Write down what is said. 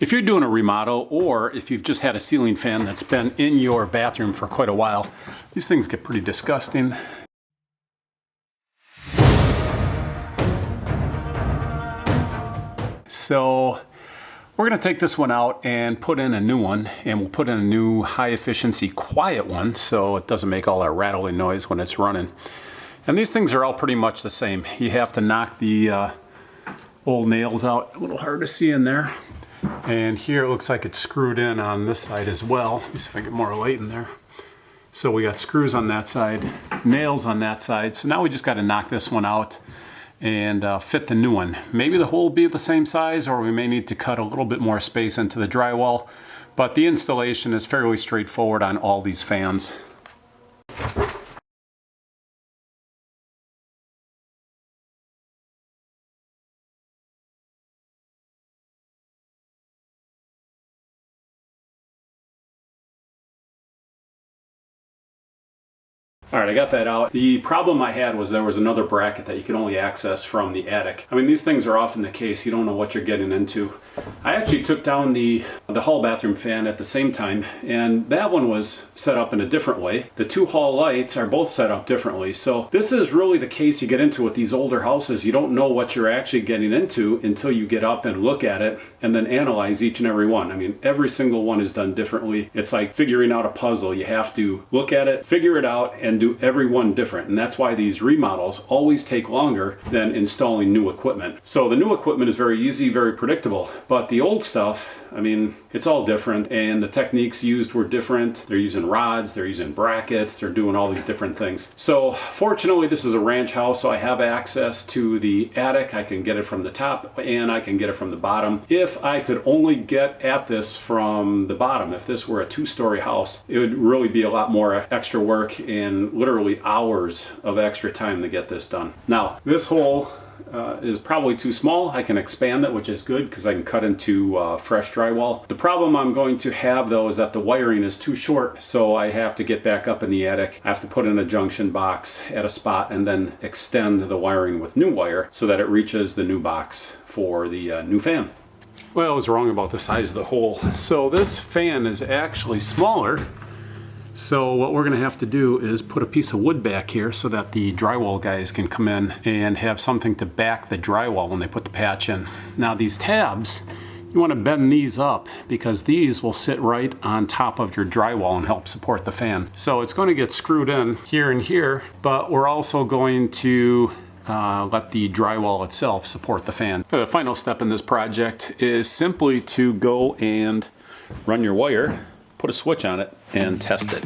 If you're doing a remodel, or if you've just had a ceiling fan that's been in your bathroom for quite a while, these things get pretty disgusting. So we're going to take this one out and put in a new one, and we'll put in a new high efficiency quiet one so it doesn't make all that rattling noise when it's running. And these things are all pretty much the same. You have to knock the old nails out. A little hard to see in there. And here it looks like it's screwed in on this side as well. Let me see if I get more light in there. So we got screws on that side, nails on that side. So now we just got to knock this one out and fit the new one. Maybe the hole will be the same size, or we may need to cut a little bit more space into the drywall. But the installation is fairly straightforward on all these fans. All right, I got that out. The problem I had was there was another bracket that you could only access from the attic. I mean, these things are often the case. You don't know what you're getting into. I actually took down the hall bathroom fan at the same time, and that one was set up in a different way. The two hall lights are both set up differently. So this is really the case you get into with these older houses. You don't know what you're actually getting into until you get up and look at it and then analyze each and every one. I mean, every single one is done differently. It's like figuring out a puzzle. You have to look at it, figure it out, and do every one different. And that's why these remodels always take longer than installing new equipment. So the new equipment is very easy, very predictable, but the old stuff, I mean, it's all different, and the techniques used were different. They're using rods, they're using brackets, they're doing all these different things. So fortunately, this is a ranch house, so I have access to the attic. I can get it from the top and I can get it from the bottom. If I could only get at this from the bottom, if this were a two-story house, it would really be a lot more extra work and literally hours of extra time to get this done. Now, this hole is probably too small. I can expand it, which is good because I can cut into fresh drywall. The problem I'm going to have though is that the wiring is too short, so I have to get back up in the attic. I have to put in a junction box at a spot and then extend the wiring with new wire so that it reaches the new box for the new fan. Well, I was wrong about the size of the hole. So this fan is actually smaller. So what we're going to have to do is put a piece of wood back here so that the drywall guys can come in and have something to back the drywall when they put the patch in. Now these tabs, you want to bend these up because these will sit right on top of your drywall and help support the fan. So it's going to get screwed in here and here, but we're also going to let the drywall itself support the fan. The final step in this project is simply to go and run your wire, put a switch on it, and test it.